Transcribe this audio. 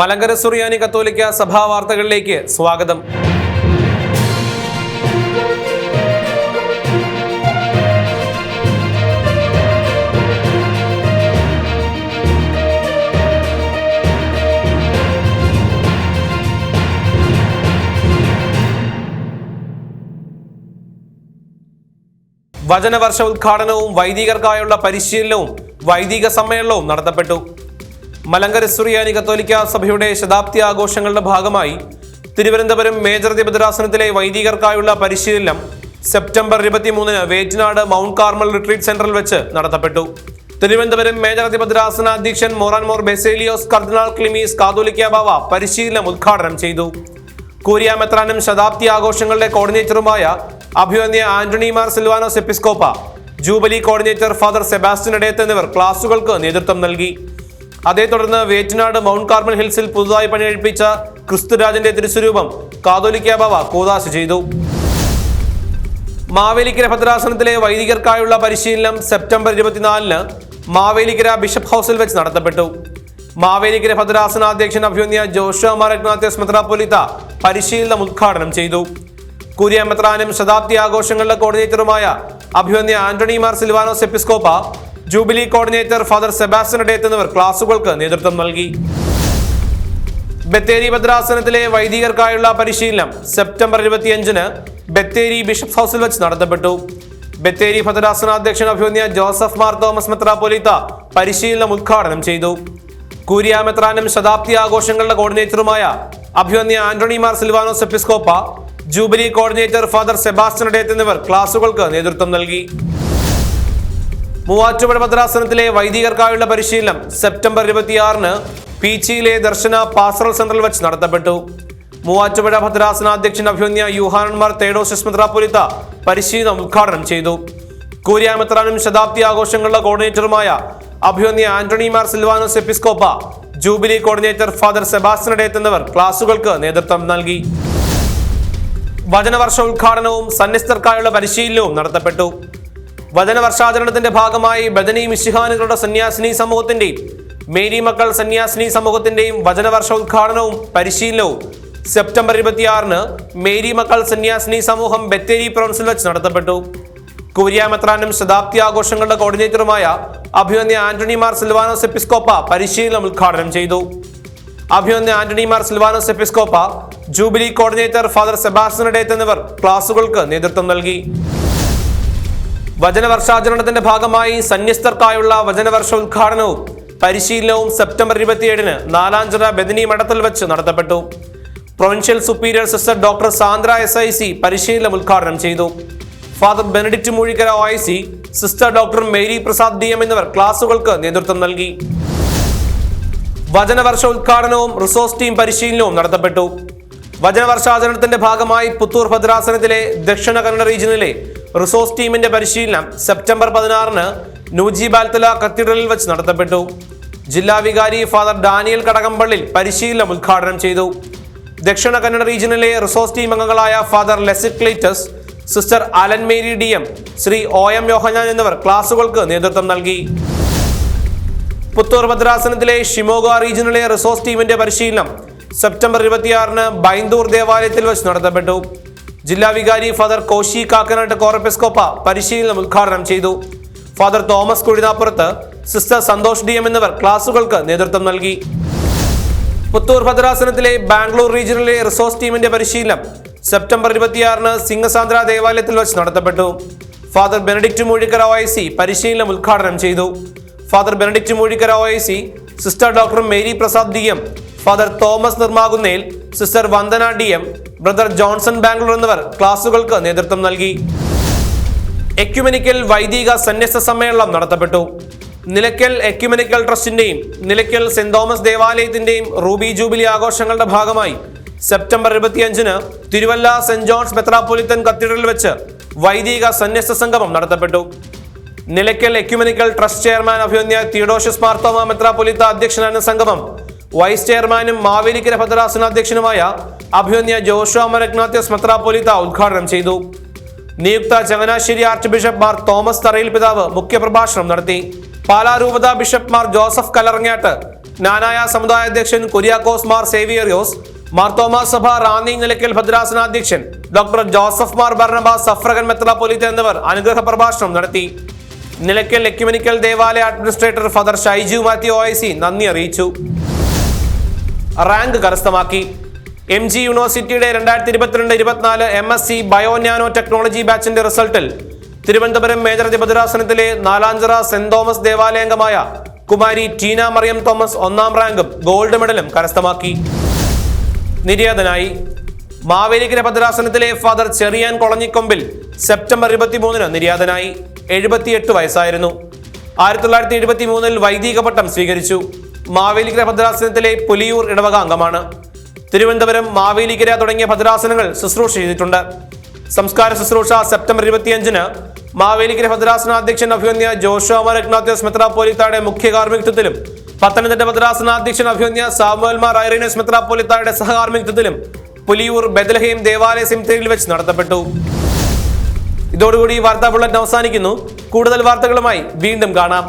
മലങ്കര സുറിയാനി കത്തോലിക്ക സഭാ വാർത്തകളിലേക്ക് സ്വാഗതം. വചനവർഷ ഉദ്ഘാടനവും വൈദികർക്കായുള്ള പരിശീലനവും വൈദിക സമ്മേളനവും നടത്തപ്പെട്ടു. മലങ്കര സുറിയാനി കത്തോലിക്ക സഭയുടെ ശതാബ്ദി ആഘോഷങ്ങളുടെ ഭാഗമായി തിരുവനന്തപുരം മേജർ ഭദ്രാസനത്തിലെ വൈദികർക്കായുള്ള പരിശീലനം September 23 Vettinad mount Carmel retreat സെന്ററിൽ വെച്ച് നടത്തപ്പെട്ടു. തിരുവനന്തപുരം മേജർ ഭദ്രാസന അധ്യക്ഷൻ മോറാൻമോർ ബെസേലിയോസ് കർദിനാൾ ക്ലിമീസ് കാതോലിക്ക ബാവ പരിശീലനം ഉദ്ഘാടനം ചെയ്തു. കൂരിയ മെത്രാനും ശതാബ്ദി ആഘോഷങ്ങളുടെ കോർഡിനേറ്ററുമായ അഭിവന്യ Antony Mar Silvanos Episcopa, jubilee coordinator father Sebastian Edayath എന്നിവർ ക്ലാസുകൾക്ക് നേതൃത്വം നൽകി. അതേ തുടർന്ന് വേറ്റിനാട് മൗണ്ട് കാർമൽ ഹിൽസിൽ പുതുതായി പണികഴിപ്പിച്ച ക്രിസ്തുരാജന്റെ തിരുസ്വരൂപം കാതോലിക്ക ബാവ കൂദാശ ചെയ്തു. മാവേലിക്കര ഭദ്രാസനത്തിലെ വൈദികർക്കായുള്ള പരിശീലനം സെപ്റ്റംബർ 24 മാവേലിക്കര ബിഷപ്പ് ഹൗസിൽ വെച്ച് നടത്തപ്പെട്ടു. മാവേലിക്കര ഭദ്രാസന അധ്യക്ഷൻ അഭിവന്യ ജോഷുവ മാർ ഇഗ്നാത്യോസ് മെത്രാപ്പൊലീത്ത പരിശീലനം ഉദ്ഘാടനം ചെയ്തു. കൂരിയ മെത്രാനും ശതാബ്ദി ആഘോഷങ്ങളുടെ കോർഡിനേറ്ററുമായ അഭിവന്യ Antony Mar Silvanos Episcopa, jubilee coordinator father Sebastian Edayath എന്നിവർ ക്ലാസുകൾക്ക് നേതൃത്വം നൽകി. ബത്തേരി ഭദ്രാസനത്തിലെ വൈദികർക്കായുള്ള പരിശീലനം സെപ്റ്റംബർ 25 ബത്തേരി ബിഷപ്പ് ഹൗസിൽ വെച്ച് നടത്തപ്പെട്ടു. ബത്തേരി ഭദ്രാസന അധ്യക്ഷൻ അഭിവന്യ ജോസഫ് മാർ തോമസ് മെത്രാപ്പൊലീത്ത പരിശീലനം ഉദ്ഘാടനം ചെയ്തു. കൂരിയ മെത്രാനും ശതാബ്ദി ആഘോഷങ്ങളുടെ കോർഡിനേറ്ററുമായ അഭിവന്യ Antony Mar Silvanos Episcopa, jubilee coordinator father Sebastian Edayath എന്നിവർ ക്ലാസുകൾക്ക് നേതൃത്വം നൽകി. മൂവാറ്റുപുഴ ഭദ്രാസനത്തിലെ വൈദികർക്കായുള്ള പരിശീലനം സെപ്റ്റംബർ 26 പീച്ചിയിലെ ദർശന പാസ്റ്ററൽ സെന്ററിൽ വെച്ച് നടത്തപ്പെട്ടു. മൂവാറ്റുപുഴ ഭദ്രാസന അധ്യക്ഷൻ അഭിവന്യ യൂഹാനൻ മാർ തേഡോസിസ് മെത്രാപ്പൊലീത്ത പരിശീലനം ഉദ്ഘാടനം ചെയ്തു. കൂരിയ മെത്രാനും ശതാബ്ദി ആഘോഷങ്ങളുടെ കോർഡിനേറ്ററുമായ അഭിവന്യ Antony Mar Silvanos Episcopa, jubilee coordinator father Sebastian Edayath എന്നിവർ ക്ലാസുകൾക്ക് നേതൃത്വം നൽകി. വചനവർഷ ഉദ്ഘാടനവും സന്യസ്തർക്കായുള്ള പരിശീലനവും നടത്തപ്പെട്ടു. വചനവർഷാചരണത്തിന്റെ ഭാഗമായി ബദനി മിശിഹാനുകളുടെ സന്യാസിനി സമൂഹത്തിന്റെയും മേരി മക്കൾ സന്യാസിനി സമൂഹത്തിന്റെയും വചനവർഷ ഉദ്ഘാടനവും പരിശീലനവും സെപ്റ്റംബർ 26 മേരി മക്കൾ സന്യാസിനി സമൂഹം ബത്തേരി പ്രൊവിൻസിൽ വെച്ച് നടത്തപ്പെട്ടു. കൂരിയ മെത്രാനും ശതാബ്ദി ആഘോഷങ്ങളുടെ കോർഡിനേറ്ററുമായ അഭിവന്യ ആന്റണി മാർ സിൽവാനോസ് എപ്പിസ്കോപ്പ പരിശീലനം ഉദ്ഘാടനം ചെയ്തു. അഭിവന്യ Antony Mar Silvanos Episcopa, jubilee coordinator father Sebastian Edayath എന്നിവർ ക്ലാസുകൾക്ക് നേതൃത്വം നൽകി. വചനവർഷാചരണത്തിന്റെ ഭാഗമായി സന്യസ്തർക്കായുള്ള വചനവർഷ ഉദ്ഘാടനവും പരിശീലനവും സെപ്റ്റംബർ 27 നാലാഞ്ചിറ ബദനി മഠത്തിൽ വെച്ച് നടത്തപ്പെട്ടു. Provincial superior sister doctor Sandra SIC പരിശീലനം ഉദ്ഘാടനം ചെയ്തു. Father Benedict Moozhikkara OIC, sister doctor Mary Prasad DM എന്നിവർ ക്ലാസുകൾക്ക് നേതൃത്വം നൽകി. വചനവർഷ ഉദ്ഘാടനവും റിസോഴ്സ് ടീം പരിശീലനവും നടത്തപ്പെട്ടു. വചനവർഷാചരണത്തിന്റെ ഭാഗമായി പുത്തൂർ ഭദ്രാസനത്തിലെ ദക്ഷിണ കന്നഡ റീജിയനിലെ റിസോഴ്സ് ടീമിന്റെ പരിശീലനം സെപ്റ്റംബർ 16 നൂജി ബാൽത്തല കത്തീഡ്രലിൽ വെച്ച് നടത്തപ്പെട്ടു. ജില്ലാ വികാരി ഫാദർ ഡാനിയൽ കടകംപള്ളിൽ പരിശീലനം ഉദ്ഘാടനം ചെയ്തു. ദക്ഷിണ കന്നഡ റീജിയനിലെ റിസോഴ്സ് ടീം അംഗങ്ങളായ father Lesit Cleetus, sister Alan Mary DM, Shri OM Yohannan എന്നിവർ ക്ലാസുകൾക്ക് നേതൃത്വം നൽകി. പുത്തൂർ ഭദ്രാസനത്തിലെ ഷിമോഗ റീജിയനിലെ റിസോഴ്സ് ടീമിന്റെ പരിശീലനം സെപ്റ്റംബർ 26 ബൈന്ദൂർ ദേവാലയത്തിൽ വെച്ച് നടത്തപ്പെട്ടു. ജില്ലാ വികാരി ഫാദർ കോശി കാക്കനാട്ട് കോറെപ്പിസ്കോപ്പ പരിശീലനം ഉദ്ഘാടനം ചെയ്തു. Father Thomas Kuzhinapurath, sister Santhosh DM എന്നിവർ ക്ലാസുകൾക്ക് നേതൃത്വം നൽകി. പുത്തൂർ ഭദ്രാസനത്തിലെ ബാംഗ്ലൂർ റീജിയനിലെ റിസോഴ്സ് ടീമിന്റെ പരിശീലനം സെപ്റ്റംബർ 26 സിംഗസാന്ദ്ര ദേവാലയത്തിൽ വെച്ച് നടത്തപ്പെട്ടു. ഫാദർ ബെനഡിക്റ്റ് മൂഴിക്കര OIC പരിശീലനം ഉദ്ഘാടനം ചെയ്തു. Father Benedict Moozhikkara OIC, sister doctor Mary Prasad DM, father Thomas Nirmakunnel, sister Vandana DM, brother Johnson Bangalore എന്നിവർ ക്ലാസുകൾക്ക് നേതൃത്വം നൽകി. എക്യുമെനിക്കൽ വൈദിക സന്യസ്ത സമ്മേളനം നടത്തപ്പെട്ടു. നിലയ്ക്കൽ എക്യുമെനിക്കൽ ട്രസ്റ്റിന്റെയും നിലയ്ക്കൽ സെന്റ് തോമസ് ദേവാലയത്തിന്റെയും റൂബി ജൂബിലി ആഘോഷങ്ങളുടെ ഭാഗമായി സെപ്റ്റംബർ 25 തിരുവല്ല സെന്റ് ജോൺസ് മെത്രാപ്പൊലിത്തൻ കത്തീഡ്രലിൽ വെച്ച് വൈദിക സന്യസ്ത സംഗമം നടത്തപ്പെട്ടു. നിലയ്ക്കൽ എക്യുമെനിക്കൽ ട്രസ്റ്റ് ചെയർമാൻ അഭിവന്യ തിയോഡോഷ്യസ് മാർത്തോമ മെത്രാപ്പൊലിത്ത അധ്യക്ഷനായ സംഗമം വൈസ് ചെയർമാനും മാവേലിക്കര ഭദ്രാസന അധ്യക്ഷനുമായ അഭിവന്യ ജോഷുവ മാർ ഇഗ്നാത്യോസ് മെത്രാപ്പൊലിത്ത ഉദ്ഘാടനം ചെയ്തു. നിയുക്ത Changanassery archbishop Mar Thomas Tharayil പിതാവ് മുഖ്യപ്രഭാഷണം നടത്തി. പാലാ രൂപത ബിഷപ്പ് മാർ ജോസഫ് കലറങ്ങാട്ട് നാനായ സമുദായ അധ്യക്ഷൻ കുര്യാക്കോസ് മാർ സേവിയറിയോസ്, മാർ തോമസ് സഭ റാന്നി നിലയ്ക്കൽ ഭദ്രാസനാധ്യക്ഷൻ doctor Joseph Mar Barnabas suffragan മെത്രാപ്പൊലീത്ത എന്നിവർ അനുഗ്രഹ പ്രഭാഷണം നടത്തി. നിലയ്ക്കൽ എക്യുമെനിക്കൽ ദേവാലയ administrator father Shaiju Mathew OIC നന്ദി അറിയിച്ചു. റാങ്ക് കരസ്ഥമാക്കി. MG യൂണിവേഴ്സിറ്റിയുടെ 2022-24 MSc ബയോ നാനോ ടെക്നോളജി ബാച്ചിന്റെ റിസൾട്ടിൽ തിരുവനന്തപുരം മേജർ ഭദ്രാസനത്തിലെ നാലാഞ്ചിറ സെന്റ് തോമസ് ദേവാലയാംഗമായ കുമാരി ടീന മറിയം തോമസ് 1ാം റാങ്കും ഗോൾഡ് മെഡലും കരസ്ഥമാക്കി. നിര്യാതനായി. മാവേലിക്കര ഭദ്രാസനത്തിലെ ഫാദർ ചെറിയാൻ കൊളഞ്ഞിക്കൊമ്പിൽ സെപ്റ്റംബർ 23 നിര്യാതനായി. 78 വയസ്സായിരുന്നു. 1973 വൈദിക പട്ടം സ്വീകരിച്ചു. മാവേലിക്കര ഭദ്രാസനത്തിലെ പുലിയൂർ ഇടവക അംഗമാണ്. തിരുവനന്തപുരം, മാവേലിക്കര തുടങ്ങിയ ഭദ്രാസനങ്ങൾ ശുശ്രൂഷ ചെയ്തിട്ടുണ്ട്. സംസ്കാര ശുശ്രൂഷ സെപ്റ്റംബർ 25 മാവേലിക്കര ഭദ്രാസനാധ്യക്ഷൻ അഭിവന്യ ജോഷുവ മാർ ഇഗ്നാത്യോസ് മെത്രാപ്പൊലീത്തയുടെ മുഖ്യ കാർമ്മികത്വത്തിലും പത്തനംതിട്ട ഭദ്രാസനാധ്യക്ഷൻ അഭിവന്യ സാമുവൽ മാർ ഐറേനസ് മെത്രാപ്പൊലീത്തയുടെ സഹകാർമ്മികത്വത്തിലും പുലിയൂർ ബെത്ലഹേം ദേവാലയ സെമിത്തേരിയിൽ വെച്ച് നടത്തപ്പെട്ടു. ഇതോടുകൂടി വാർത്താ ബുള്ളറ്റിൻ അവസാനിക്കുന്നു. കൂടുതൽ വാർത്തകളുമായി വീണ്ടും കാണാം.